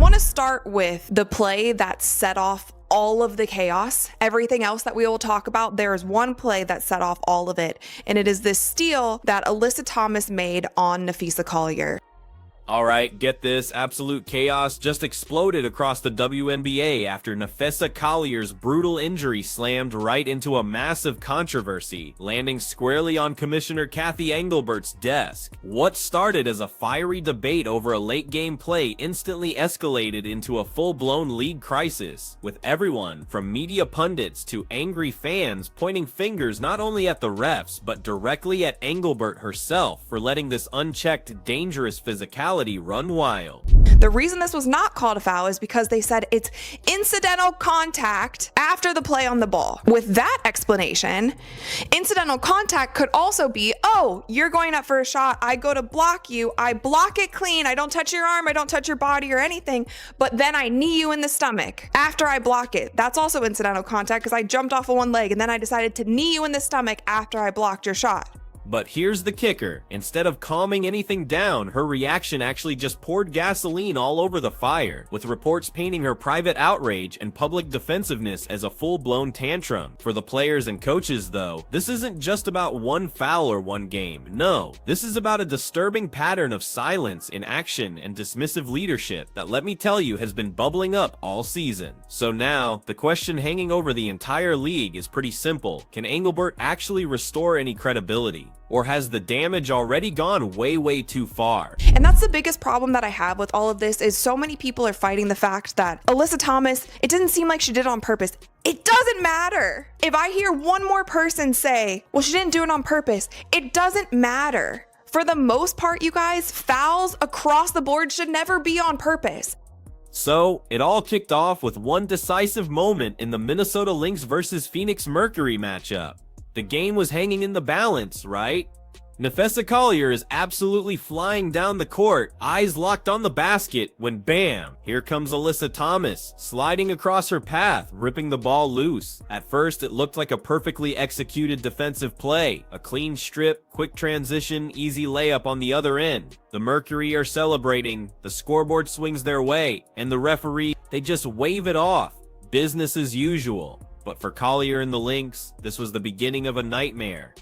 want to start with the play that set off all of the chaos. Everything else that we will talk about, there is one play that set off all of it, and it is this steal that Alyssa Thomas made on Napheesa Collier. Alright, get this, absolute chaos just exploded across the WNBA after Napheesa Collier's brutal injury slammed right into a massive controversy, landing squarely on Commissioner Cathy Engelbert's desk. What started as a fiery debate over a late-game play instantly escalated into a full-blown league crisis, with everyone, from media pundits to angry fans, pointing fingers not only at the refs, but directly at Engelbert herself for letting this unchecked, dangerous physicality run wild. The reason this was not called a foul is because they said it's incidental contact after the play on the ball. With that explanation, incidental contact could also be, oh, you're going up for a shot, I go to block you, I block it clean, I don't touch your arm, I don't touch your body or anything, but then I knee you in the stomach after I block it. That's also incidental contact because I jumped off of one leg and then I decided to knee you in the stomach after I blocked your shot. But here's the kicker. Instead of calming anything down, her reaction actually just poured gasoline all over the fire, with reports painting her private outrage and public defensiveness as a full-blown tantrum. For the players and coaches, though, this isn't just about one foul or one game. No, this is about a disturbing pattern of silence, inaction, and dismissive leadership that, let me tell you, has been bubbling up all season. So now, the question hanging over the entire league is pretty simple. Can Engelbert actually restore any credibility? Or has the damage already gone way too far? And that's the biggest problem that I have with all of this, is so many people are fighting the fact that Alyssa Thomas, it didn't seem like she did it on purpose. It doesn't matter. If I hear one more person say, well, she didn't do it on purpose, it doesn't matter. For the most part, you guys, fouls across the board should never be on purpose. So, it all kicked off with one decisive moment in the Minnesota Lynx versus Phoenix Mercury matchup. The game was hanging in the balance, right? Napheesa Collier is absolutely flying down the court, eyes locked on the basket, when bam, here comes Alyssa Thomas, sliding across her path, ripping the ball loose. At first, it looked like a perfectly executed defensive play, a clean strip, quick transition, easy layup on the other end. The Mercury are celebrating, the scoreboard swings their way, and the referee, they just wave it off. Business as usual. But for Collier and the Lynx, this was the beginning of a nightmare.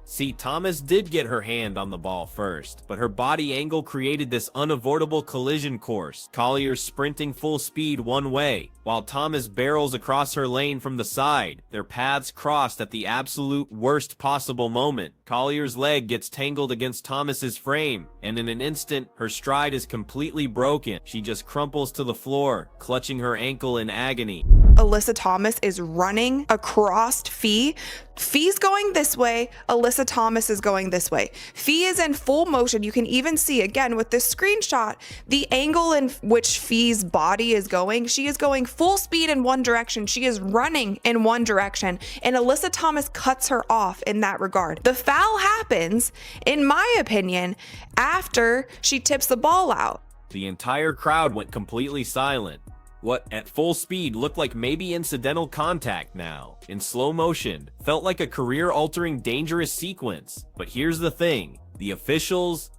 See, Thomas did get her hand on the ball first, but her body angle created this unavoidable collision course, Collier sprinting full speed one way, while Thomas barrels across her lane from the side. Their paths crossed at the absolute worst possible moment. Collier's leg gets tangled against Thomas's frame, and in an instant, her stride is completely broken. She just crumples to the floor, clutching her ankle in agony. Alyssa Thomas is running across Fee. Fee's going this way, Alyssa Thomas is going this way. Fee is in full motion. You can even see, again, with this screenshot, the angle in which Fee's body is going. She is going full speed in one direction. She is running in one direction, and Alyssa Thomas cuts her off in that regard. The foul happens, in my opinion, after she tips the ball out. The entire crowd went completely silent. What, at full speed, looked like maybe incidental contact now, in slow motion, felt like a career-altering dangerous sequence. But here's the thing, the officials,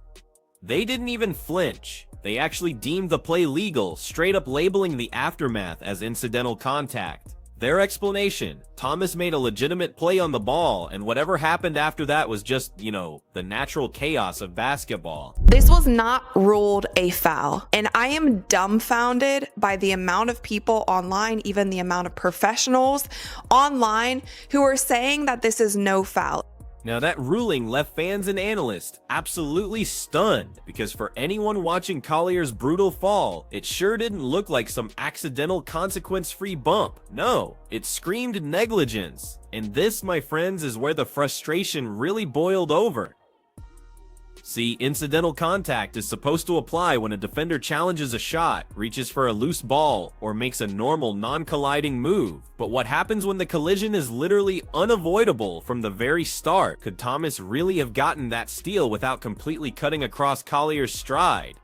they didn't even flinch. They actually deemed the play legal, straight up labeling the aftermath as incidental contact. Their explanation, Thomas made a legitimate play on the ball, and whatever happened after that was just, you know, the natural chaos of basketball. This was not ruled a foul, and I am dumbfounded by the amount of people online, even the amount of professionals online who are saying that this is no foul. Now that ruling left fans and analysts absolutely stunned, because for anyone watching Collier's brutal fall, it sure didn't look like some accidental consequence-free bump. No, it screamed negligence. And this, my friends, is where the frustration really boiled over. See, incidental contact is supposed to apply when a defender challenges a shot, reaches for a loose ball, or makes a normal non-colliding move. But what happens when the collision is literally unavoidable from the very start? Could Thomas really have gotten that steal without completely cutting across Collier's stride?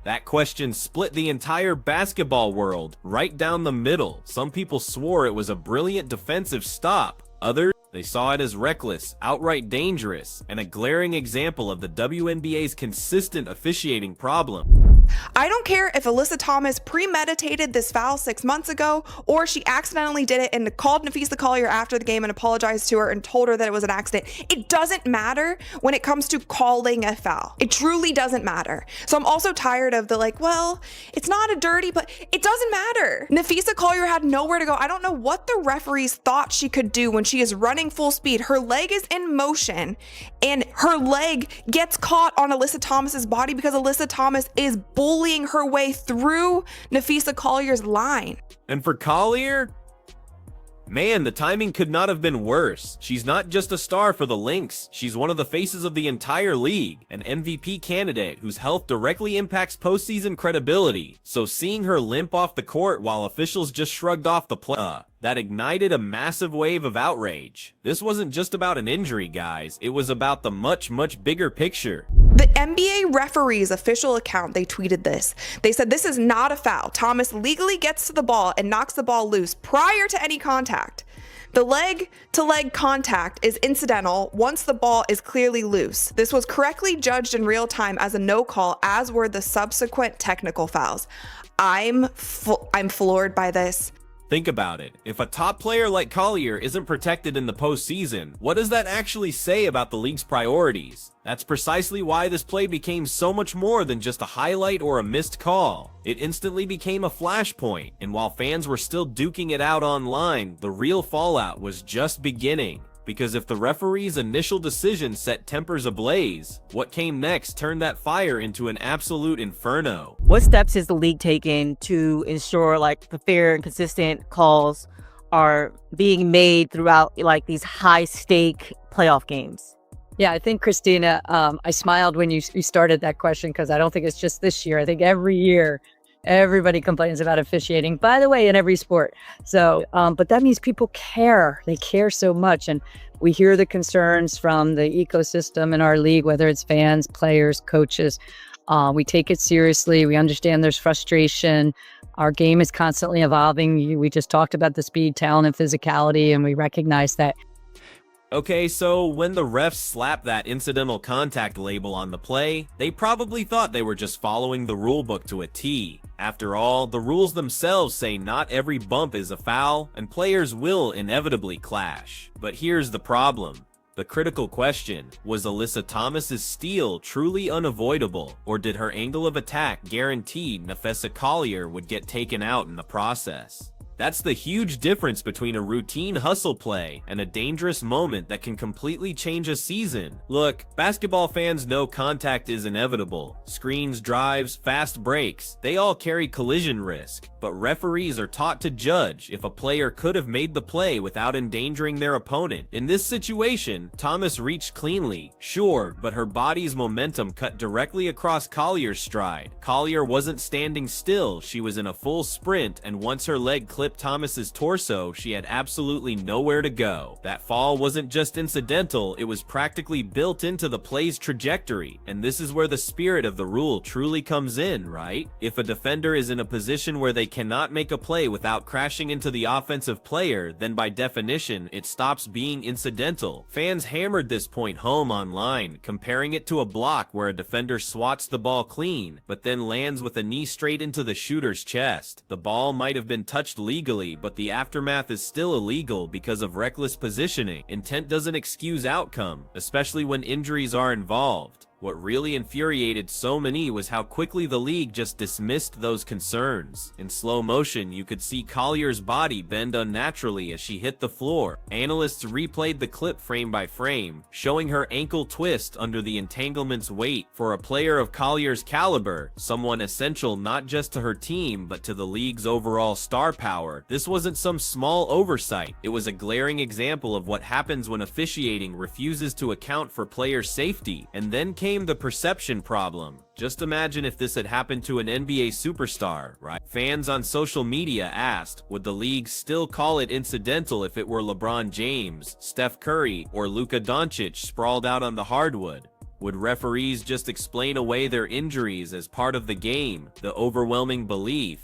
That question split the entire basketball world right down the middle. Some people swore it was a brilliant defensive stop. Others, they saw it as reckless, outright dangerous, and a glaring example of the WNBA's consistent officiating problem. I don't care if Alyssa Thomas premeditated this foul 6 months ago, or she accidentally did it and called Napheesa Collier after the game and apologized to her and told her that it was an accident. It doesn't matter when it comes to calling a foul. It truly doesn't matter. So I'm also tired of the like, well, it's not a dirty, but it doesn't matter. Napheesa Collier had nowhere to go. I don't know what the referees thought she could do when she is running full speed. Her leg is in motion and her leg gets caught on Alyssa Thomas's body because Alyssa Thomas is bullying her way through Napheesa Collier's line. And for Collier, man, the timing could not have been worse. She's not just a star for the Lynx, she's one of the faces of the entire league, an MVP candidate whose health directly impacts postseason credibility. So seeing her limp off the court while officials just shrugged off the play, that ignited a massive wave of outrage. This wasn't just about an injury, guys. It was about the much bigger picture. The NBA referee's official account, they tweeted this. They said this is not a foul. Thomas legally gets to the ball and knocks the ball loose prior to any contact. The leg-to-leg contact is incidental once the ball is clearly loose. This was correctly judged in real time as a no call, as were the subsequent technical fouls. I'm floored by this. Think about it. If a top player like Collier isn't protected in the postseason, what does that actually say about the league's priorities? That's precisely why this play became so much more than just a highlight or a missed call. It instantly became a flashpoint, and while fans were still duking it out online, the real fallout was just beginning. Because if the referee's initial decision set tempers ablaze, what came next turned that fire into an absolute inferno. What steps is the league taking to ensure like the fair and consistent calls are being made throughout like these high stake playoff games? Yeah, I think, Christina, I smiled when you started that question because I don't think it's just this year. I think every year everybody complains about officiating, by the way, in every sport. So, but that means people care. They care so much. And we hear the concerns from the ecosystem in our league, whether it's fans, players, coaches. We take it seriously. We understand there's frustration. Our game is constantly evolving. We just talked about the speed, talent, and physicality, and we recognize that. Okay, so when the refs slapped that incidental contact label on the play, they probably thought they were just following the rulebook to a T. After all, the rules themselves say not every bump is a foul, and players will inevitably clash. But here's the problem. The critical question, was Alyssa Thomas's steal truly unavoidable, or did her angle of attack guarantee Napheesa Collier would get taken out in the process? That's the huge difference between a routine hustle play and a dangerous moment that can completely change a season. Look, basketball fans know contact is inevitable. Screens, drives, fast breaks, they all carry collision risk. But referees are taught to judge if a player could have made the play without endangering their opponent. In this situation, Thomas reached cleanly, sure, but her body's momentum cut directly across Collier's stride. Collier wasn't standing still, she was in a full sprint, and once her leg clipped Thomas's torso, she had absolutely nowhere to go. That fall wasn't just incidental, it was practically built into the play's trajectory, and this is where the spirit of the rule truly comes in, right? If a defender is in a position where they cannot make a play without crashing into the offensive player, then by definition, it stops being incidental. Fans hammered this point home online, comparing it to a block where a defender swats the ball clean, but then lands with a knee straight into the shooter's chest. The ball might have been touched legally, but the aftermath is still illegal because of reckless positioning. Intent doesn't excuse outcome, especially when injuries are involved. What really infuriated so many was how quickly the league just dismissed those concerns. In slow motion, you could see Collier's body bend unnaturally as she hit the floor. Analysts replayed the clip frame by frame, showing her ankle twist under the entanglement's weight. For a player of Collier's caliber, someone essential not just to her team but to the league's overall star power, this wasn't some small oversight. It was a glaring example of what happens when officiating refuses to account for player safety. And then came the perception problem. Just imagine if this had happened to an NBA superstar, right? Fans on social media asked, would the league still call it incidental if it were LeBron James, Steph Curry, or Luka Doncic sprawled out on the hardwood? Would referees just explain away their injuries as part of the game? The overwhelming belief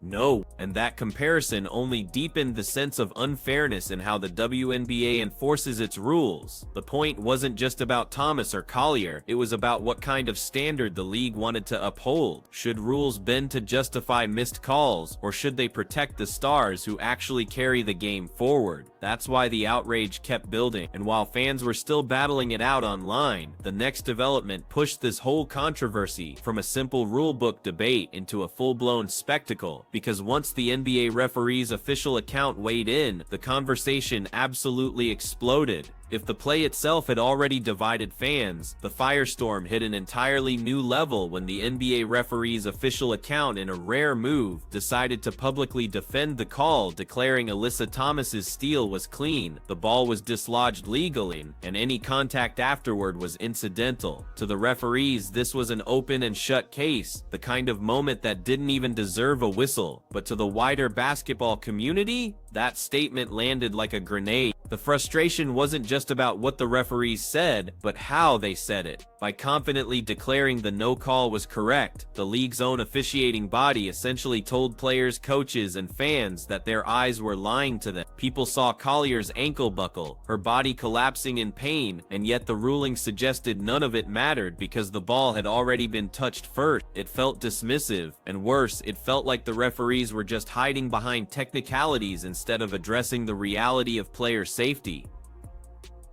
No, and that comparison only deepened the sense of unfairness in how the WNBA enforces its rules. The point wasn't just about Thomas or Collier, it was about what kind of standard the league wanted to uphold. Should rules bend to justify missed calls, or should they protect the stars who actually carry the game forward? That's why the outrage kept building, and while fans were still battling it out online, the next development pushed this whole controversy from a simple rulebook debate into a full-blown spectacle. Because once the NBA referee's official account weighed in, the conversation absolutely exploded. If the play itself had already divided fans, the firestorm hit an entirely new level when the NBA referee's official account, in a rare move, decided to publicly defend the call, declaring Alyssa Thomas's steal was clean, the ball was dislodged legally, and any contact afterward was incidental. To the referees, this was an open and shut case, the kind of moment that didn't even deserve a whistle. But to the wider basketball community, that statement landed like a grenade. The frustration wasn't just about what the referees said, but how they said it. By confidently declaring the no call was correct, the league's own officiating body essentially told players, coaches, and fans that their eyes were lying to them. People saw Collier's ankle buckle, her body collapsing in pain, and yet the ruling suggested none of it mattered because the ball had already been touched first. It felt dismissive, and worse, it felt like the referees were just hiding behind technicalities instead of addressing the reality of player safety.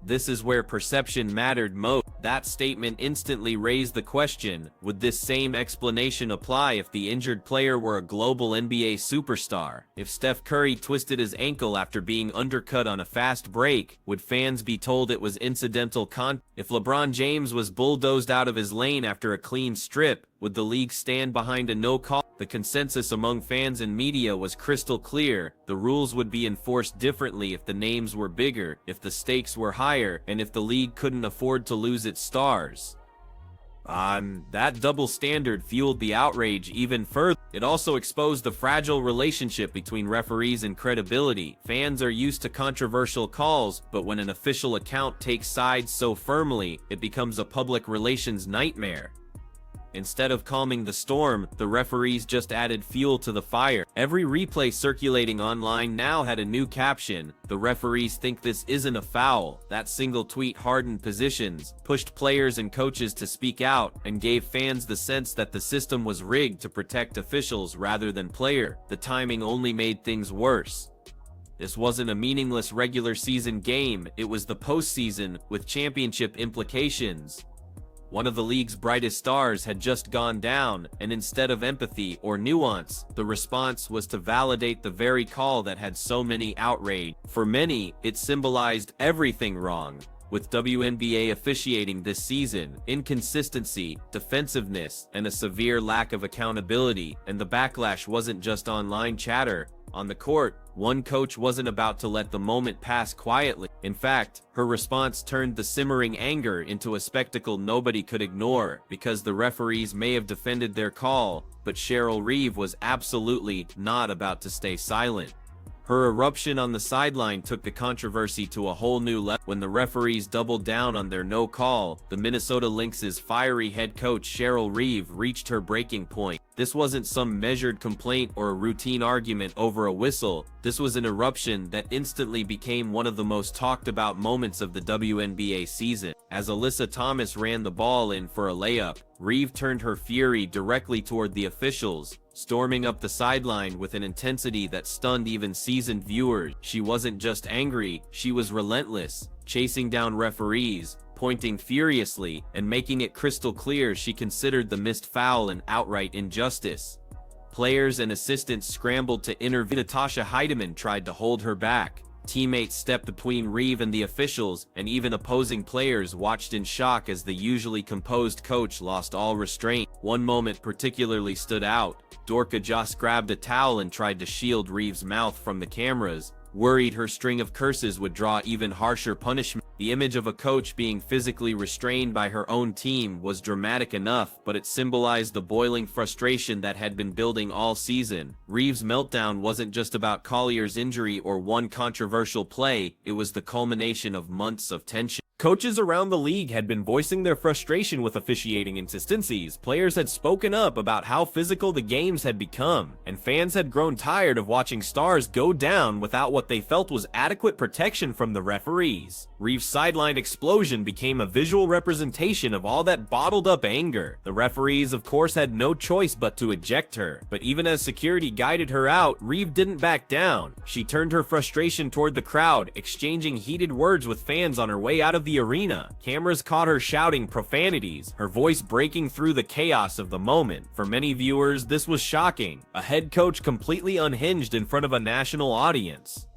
This is where perception mattered most. That statement instantly raised the question, would this same explanation apply if the injured player were a global NBA superstar? If Steph Curry twisted his ankle after being undercut on a fast break, would fans be told it was incidental contact? If LeBron James was bulldozed out of his lane after a clean strip, would the league stand behind a no call? The consensus among fans and media was crystal clear. The rules would be enforced differently if the names were bigger, if the stakes were higher, and if the league couldn't afford to lose its stars. That double standard fueled the outrage even further. It also exposed the fragile relationship between referees and credibility. Fans are used to controversial calls, but when an official account takes sides so firmly, it becomes a public relations nightmare. Instead of calming the storm, the referees just added fuel to the fire. Every replay circulating online now had a new caption, "The referees think this isn't a foul." That single tweet hardened positions, pushed players and coaches to speak out, and gave fans the sense that the system was rigged to protect officials rather than player. The timing only made things worse. This wasn't a meaningless regular season game, it was the postseason, with championship implications. One of the league's brightest stars had just gone down, and instead of empathy or nuance, the response was to validate the very call that had so many outraged. For many, it symbolized everything wrong with WNBA officiating this season: inconsistency, defensiveness, and a severe lack of accountability. And the backlash wasn't just online chatter. On the court, one coach wasn't about to let the moment pass quietly. In fact, her response turned the simmering anger into a spectacle nobody could ignore, because the referees may have defended their call, but Cheryl Reeve was absolutely not about to stay silent. Her eruption on the sideline took the controversy to a whole new level. When the referees doubled down on their no call, the Minnesota Lynx's fiery head coach Cheryl Reeve reached her breaking point. This wasn't some measured complaint or a routine argument over a whistle. This was an eruption that instantly became one of the most talked about moments of the WNBA season. As Alyssa Thomas ran the ball in for a layup, Reeve turned her fury directly toward the officials, storming up the sideline with an intensity that stunned even seasoned viewers. She wasn't just angry, she was relentless, chasing down referees, pointing furiously, and making it crystal clear she considered the missed foul an outright injustice. Players and assistants scrambled to intervene. Natasha Heidemann tried to hold her back. Teammates stepped between Reeve and the officials, and even opposing players watched in shock as the usually composed coach lost all restraint. One moment particularly stood out. Dorka Joss grabbed a towel and tried to shield Reeve's mouth from the cameras, worried her string of curses would draw even harsher punishment. The image of a coach being physically restrained by her own team was dramatic enough, but it symbolized the boiling frustration that had been building all season. Reeves' meltdown wasn't just about Collier's injury or one controversial play, it was the culmination of months of tension. Coaches around the league had been voicing their frustration with officiating inconsistencies, players had spoken up about how physical the games had become, and fans had grown tired of watching stars go down without what they felt was adequate protection from the referees. Reeves' sideline explosion became a visual representation of all that bottled up anger. The referees, of course, had no choice but to eject her, but even as security guided her out, Reeves didn't back down. She turned her frustration toward the crowd, exchanging heated words with fans on her way out of the arena. Cameras caught her shouting profanities, her voice breaking through the chaos of the moment. For many viewers, this was shocking. A head coach completely unhinged in front of a national audience.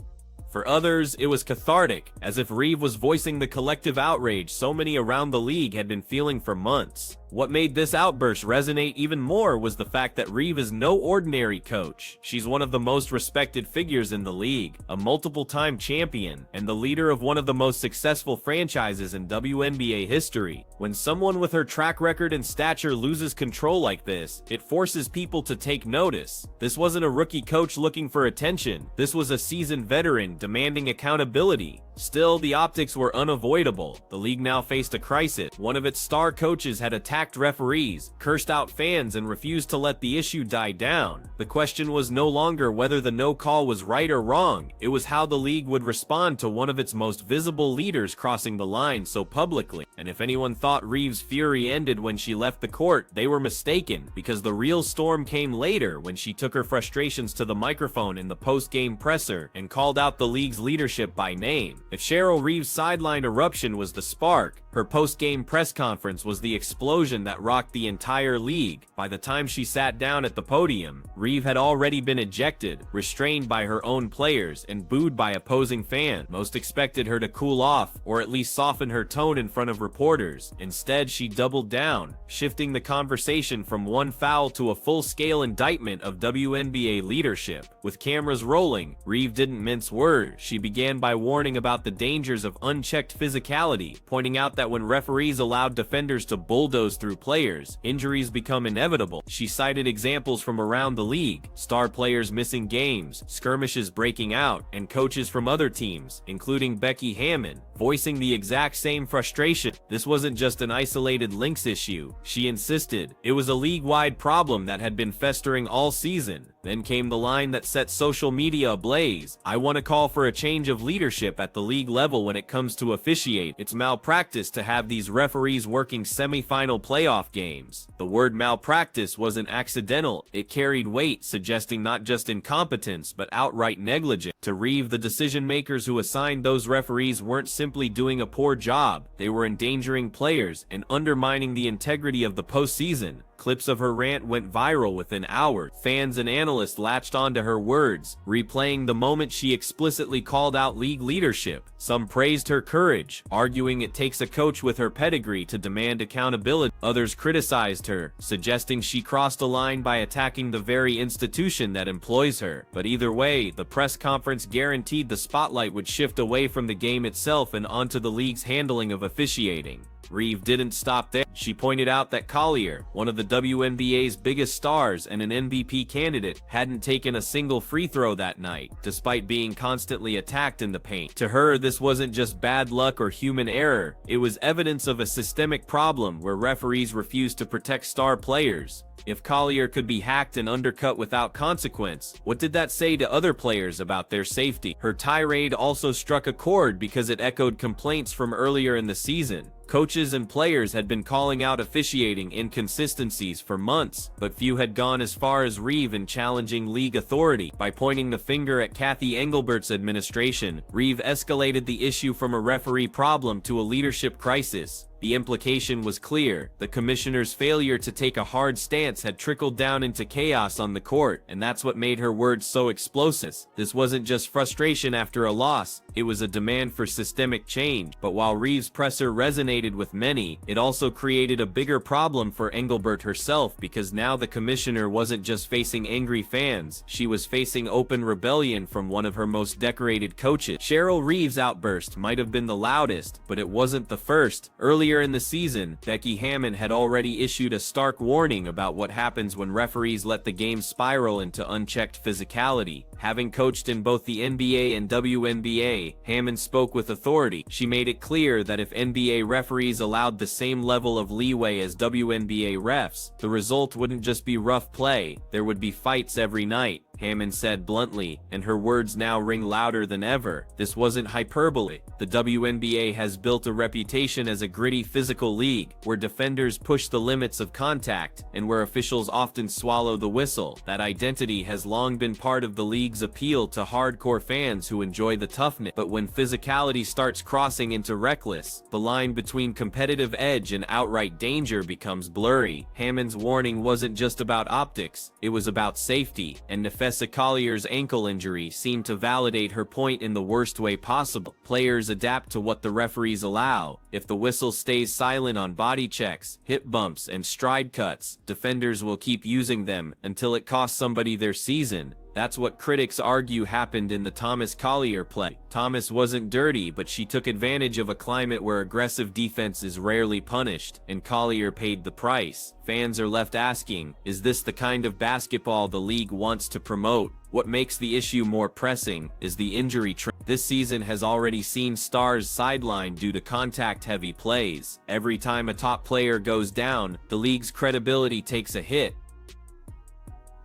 For others, it was cathartic, as if Reeves was voicing the collective outrage so many around the league had been feeling for months. What made this outburst resonate even more was the fact that Reeves is no ordinary coach. She's one of the most respected figures in the league, a multiple-time champion, and the leader of one of the most successful franchises in WNBA history. When someone with her track record and stature loses control like this, it forces people to take notice. This wasn't a rookie coach looking for attention. This was a seasoned veteran demanding accountability. Still, the optics were unavoidable. The league now faced a crisis. One of its star coaches had attacked referees, cursed out fans, and refused to let the issue die down. The question was no longer whether the no call was right or wrong, it was how the league would respond to one of its most visible leaders crossing the line so publicly. And if anyone thought Reeves' fury ended when she left the court, they were mistaken, because the real storm came later when she took her frustrations to the microphone in the post-game presser and called out the league's leadership by name. If Cheryl Reeves' sideline eruption was the spark, her post-game press conference was the explosion that rocked the entire league. By the time she sat down at the podium, Reeves had already been ejected, restrained by her own players, and booed by opposing fans. Most expected her to cool off, or at least soften her tone in front of reporters. Instead, she doubled down, shifting the conversation from one foul to a full-scale indictment of WNBA leadership. With cameras rolling, Reeves didn't mince words. She began by warning about the dangers of unchecked physicality, pointing out that when referees allowed defenders to bulldoze through players, injuries become inevitable. She cited examples from around the league, star players missing games, skirmishes breaking out, and coaches from other teams, including Becky Hammon, voicing the exact same frustration. This wasn't just an isolated Lynx issue, she insisted. It was a league-wide problem that had been festering all season. Then came the line that set social media ablaze. "I want to call for a change of leadership at the league level when it comes to officiate. It's malpractice to have these referees working semi-final playoff games." The word malpractice wasn't accidental. It carried weight, suggesting not just incompetence, but outright negligence. To Reeves, the decision-makers who assigned those referees weren't simply doing a poor job. They were endangering players and undermining the integrity of the postseason. Clips of her rant went viral within hours. Fans and analysts latched onto her words, replaying the moment she explicitly called out league leadership. Some praised her courage, arguing it takes a coach with her pedigree to demand accountability. Others criticized her, suggesting she crossed a line by attacking the very institution that employs her. But either way, the press conference guaranteed the spotlight would shift away from the game itself and onto the league's handling of officiating. Reeves didn't stop there. She pointed out that Collier, one of the WNBA's biggest stars and an MVP candidate, hadn't taken a single free throw that night, despite being constantly attacked in the paint. To her, this wasn't just bad luck or human error, it was evidence of a systemic problem where referees refused to protect star players. If Collier could be hacked and undercut without consequence, what did that say to other players about their safety? Her tirade also struck a chord because it echoed complaints from earlier in the season. Coaches and players had been calling out officiating inconsistencies for months, but few had gone as far as Reeves in challenging league authority. By pointing the finger at Kathy Engelbert's administration, Reeves escalated the issue from a referee problem to a leadership crisis. The implication was clear. The commissioner's failure to take a hard stance had trickled down into chaos on the court, and that's what made her words so explosive. This wasn't just frustration after a loss, it was a demand for systemic change. But while Reeves' presser resonated with many, it also created a bigger problem for Engelbert herself, because now the commissioner wasn't just facing angry fans, she was facing open rebellion from one of her most decorated coaches. Cheryl Reeves' outburst might have been the loudest, but it wasn't the first. Earlier in the season, Becky Hammon had already issued a stark warning about what happens when referees let the game spiral into unchecked physicality. Having coached in both the NBA and WNBA, Hammon spoke with authority. She made it clear that if NBA referees allowed the same level of leeway as WNBA refs, the result wouldn't just be rough play, there would be fights every night. Hammon said bluntly, and her words now ring louder than ever. This wasn't hyperbole. The WNBA has built a reputation as a gritty physical league, where defenders push the limits of contact, and where officials often swallow the whistle. That identity has long been part of the league's appeal to hardcore fans who enjoy the toughness. But when physicality starts crossing into reckless, the line between competitive edge and outright danger becomes blurry. Hammon's warning wasn't just about optics, it was about safety, and Napheesa Collier's ankle injury seemed to validate her point in the worst way possible. Players adapt to what the referees allow. If the whistle stays silent on body checks, hip bumps, and stride cuts, defenders will keep using them until it costs somebody their season. That's what critics argue happened in the Thomas Collier play. Thomas wasn't dirty, but she took advantage of a climate where aggressive defense is rarely punished, and Collier paid the price. Fans are left asking, is this the kind of basketball the league wants to promote? What makes the issue more pressing is the injury trend. This season has already seen stars sidelined due to contact-heavy plays. Every time a top player goes down, the league's credibility takes a hit.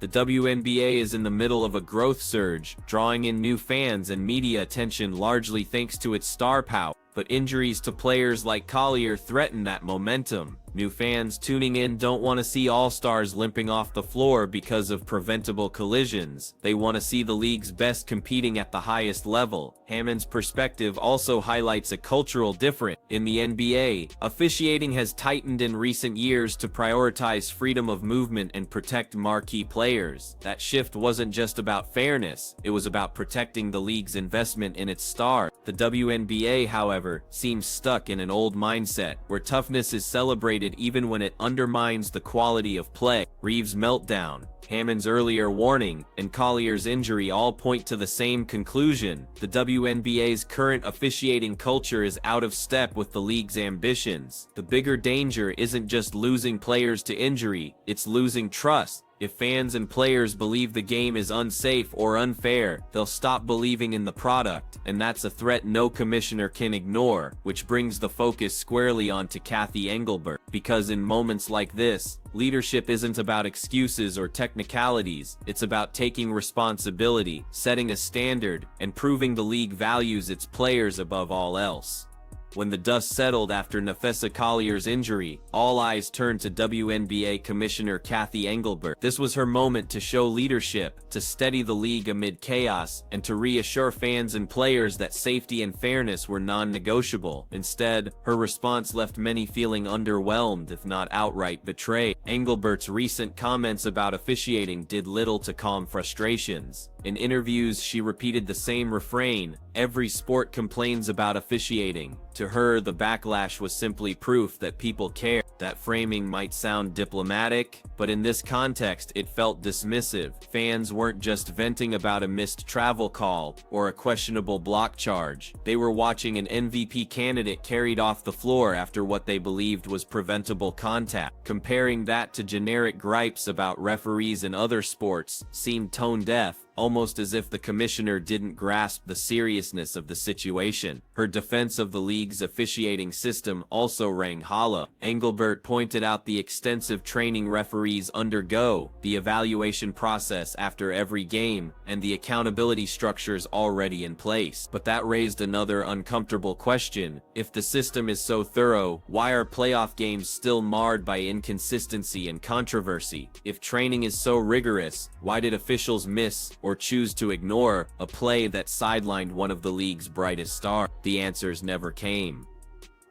The WNBA is in the middle of a growth surge, drawing in new fans and media attention largely thanks to its star power. But injuries to players like Collier threaten that momentum. New fans tuning in don't want to see all-stars limping off the floor because of preventable collisions. They want to see the league's best competing at the highest level. Hammon's perspective also highlights a cultural difference. In the NBA, officiating has tightened in recent years to prioritize freedom of movement and protect marquee players. That shift wasn't just about fairness, it was about protecting the league's investment in its stars. The WNBA, however, seems stuck in an old mindset, where toughness is celebrated even when it undermines the quality of play. Reeves' meltdown, Hammon's earlier warning, and Collier's injury all point to the same conclusion. The WNBA's current officiating culture is out of step with the league's ambitions. The bigger danger isn't just losing players to injury, it's losing trust. If fans and players believe the game is unsafe or unfair, they'll stop believing in the product, and that's a threat no commissioner can ignore, which brings the focus squarely onto Cathy Engelbert. Because in moments like this, leadership isn't about excuses or technicalities, it's about taking responsibility, setting a standard, and proving the league values its players above all else. When the dust settled after Napheesa Collier's injury, all eyes turned to WNBA Commissioner Cathy Engelbert. This was her moment to show leadership, to steady the league amid chaos, and to reassure fans and players that safety and fairness were non-negotiable. Instead, her response left many feeling underwhelmed, if not outright betrayed. Engelbert's recent comments about officiating did little to calm frustrations. In interviews, she repeated the same refrain, "Every sport complains about officiating." To her, the backlash was simply proof that people care. That framing might sound diplomatic, but in this context, it felt dismissive. Fans weren't just venting about a missed travel call or a questionable block charge. They were watching an MVP candidate carried off the floor after what they believed was preventable contact. Comparing that to generic gripes about referees in other sports seemed tone-deaf, almost as if the commissioner didn't grasp the seriousness of the situation. Her defense of the league's officiating system also rang hollow. Engelbert pointed out the extensive training referees undergo, the evaluation process after every game, and the accountability structures already in place. But that raised another uncomfortable question. If the system is so thorough, why are playoff games still marred by inconsistency and controversy? If training is so rigorous, why did officials miss or choose to ignore a play that sidelined one of the league's brightest stars? The answers never came.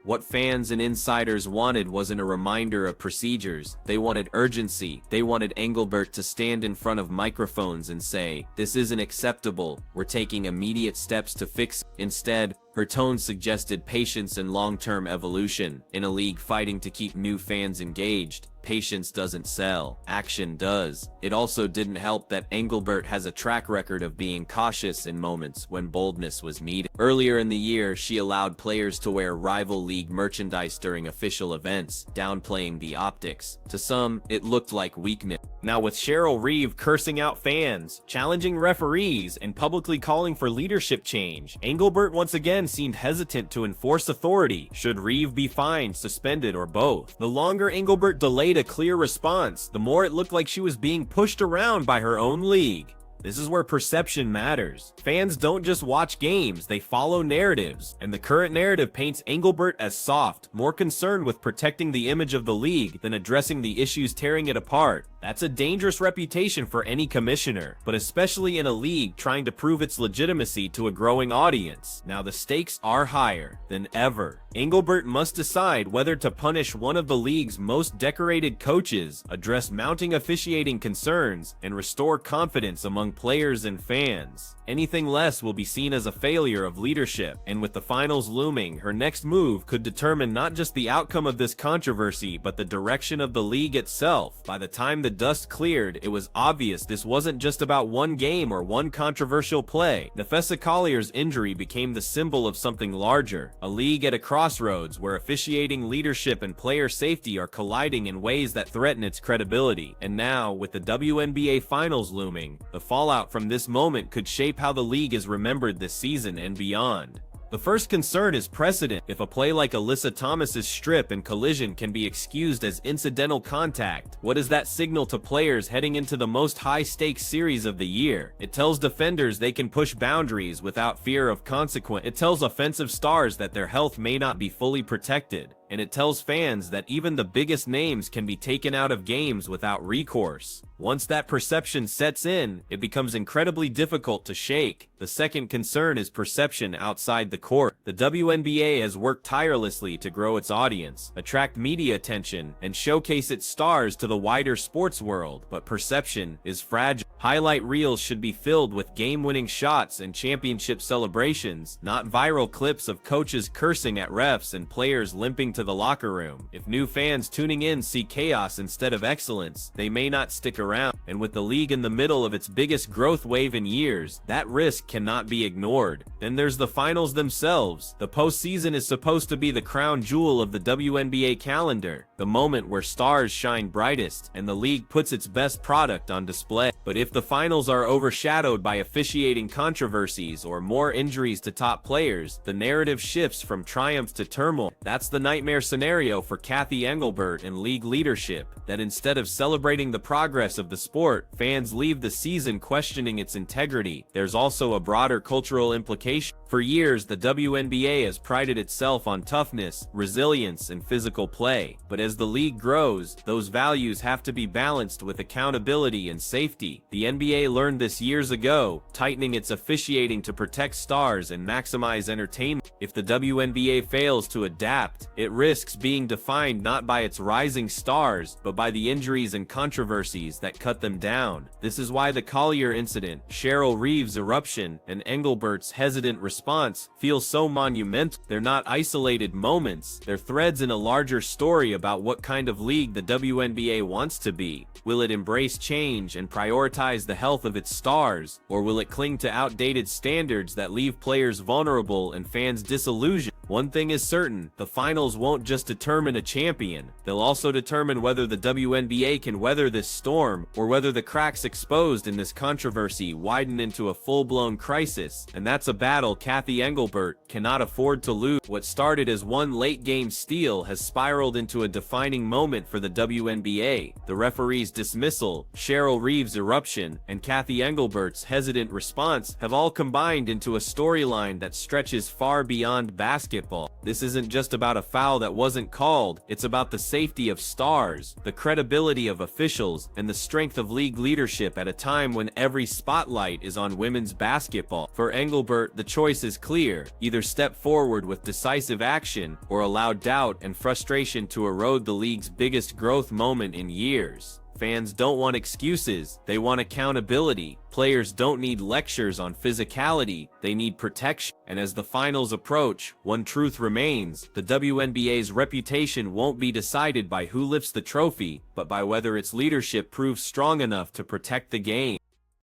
What fans and insiders wanted wasn't a reminder of procedures. They wanted urgency. They wanted Engelbert to stand in front of microphones and say, "This isn't acceptable. We're taking immediate steps to fix." Instead, her tone suggested patience and long-term evolution. In a league fighting to keep new fans engaged, patience doesn't sell, action does. It also didn't help that Engelbert has a track record of being cautious in moments when boldness was needed. Earlier in the year, she allowed players to wear rival league merchandise during official events, downplaying the optics. To some, it looked like weakness. Now with Cheryl Reeve cursing out fans, challenging referees, and publicly calling for leadership change, Engelbert once again seemed hesitant to enforce authority. Should Reeve be fined, suspended, or both? The longer Engelbert delayed a clear response, the more it looked like she was being pushed around by her own league. This is where perception matters. Fans don't just watch games, they follow narratives. And the current narrative paints Engelbert as soft, more concerned with protecting the image of the league than addressing the issues tearing it apart. That's a dangerous reputation for any commissioner, but especially in a league trying to prove its legitimacy to a growing audience. Now the stakes are higher than ever. Engelbert must decide whether to punish one of the league's most decorated coaches, address mounting officiating concerns, and restore confidence among players and fans. Anything less will be seen as a failure of leadership, and with the finals looming, her next move could determine not just the outcome of this controversy, but the direction of the league itself. By the time the dust cleared, it was obvious this wasn't just about one game or one controversial play. Napheesa Collier's injury became the symbol of something larger, a league at a crossroads where officiating, leadership, and player safety are colliding in ways that threaten its credibility. And now, with the WNBA Finals looming, the fallout from this moment could shape how the league is remembered this season and beyond. The first concern is precedent. If a play like Alyssa Thomas's strip and collision can be excused as incidental contact, what does that signal to players heading into the most high-stakes series of the year? It tells defenders they can push boundaries without fear of consequence. It tells offensive stars that their health may not be fully protected. And it tells fans that even the biggest names can be taken out of games without recourse. Once that perception sets in, it becomes incredibly difficult to shake. The second concern is perception outside the court. The WNBA has worked tirelessly to grow its audience, attract media attention, and showcase its stars to the wider sports world, but perception is fragile. Highlight reels should be filled with game-winning shots and championship celebrations, not viral clips of coaches cursing at refs and players limping to the locker room. If new fans tuning in see chaos instead of excellence, they may not stick around. And with the league in the middle of its biggest growth wave in years, that risk cannot be ignored. Then there's the finals themselves. The postseason is supposed to be the crown jewel of the WNBA calendar, the moment where stars shine brightest and the league puts its best product on display. But if the finals are overshadowed by officiating controversies or more injuries to top players, the narrative shifts from triumph to turmoil. That's the nightmare scenario for Cathy Engelbert and league leadership, that instead of celebrating the progress of the sport, fans leave the season questioning its integrity. There's also a broader cultural implication. For years, the WNBA has prided itself on toughness, resilience, and physical play. But as the league grows, those values have to be balanced with accountability and safety. The NBA learned this years ago, tightening its officiating to protect stars and maximize entertainment. If the WNBA fails to adapt, it risks being defined not by its rising stars, but by the injuries and controversies that cut them down. This is why the Collier incident, Cheryl Reeve's eruption, and Engelbert's hesitant response feel so monumental. They're not isolated moments, they're threads in a larger story about what kind of league the WNBA wants to be. Will it embrace change and prioritize the health of its stars, or will it cling to outdated standards that leave players vulnerable and fans disillusioned? One thing is certain, the finals won't just determine a champion, they'll also determine whether the WNBA can weather this storm, or whether the cracks exposed in this controversy widen into a full-blown crisis. And that's a battle Cathy Engelbert cannot afford to lose. What started as one late-game steal has spiraled into a defining moment for the WNBA. The referee's dismissal, Cheryl Reeve's eruption, and Cathy Engelbert's hesitant response have all combined into a storyline that stretches far beyond basketball. basketball. This isn't just about a foul that wasn't called, it's about the safety of stars, the credibility of officials, and the strength of league leadership at a time when every spotlight is on women's basketball. For Engelbert, the choice is clear: either step forward with decisive action or allow doubt and frustration to erode the league's biggest growth moment in years. Fans don't want excuses, they want accountability. Players don't need lectures on physicality, they need protection. And as the finals approach, one truth remains: the WNBA's reputation won't be decided by who lifts the trophy, but by whether its leadership proves strong enough to protect the game.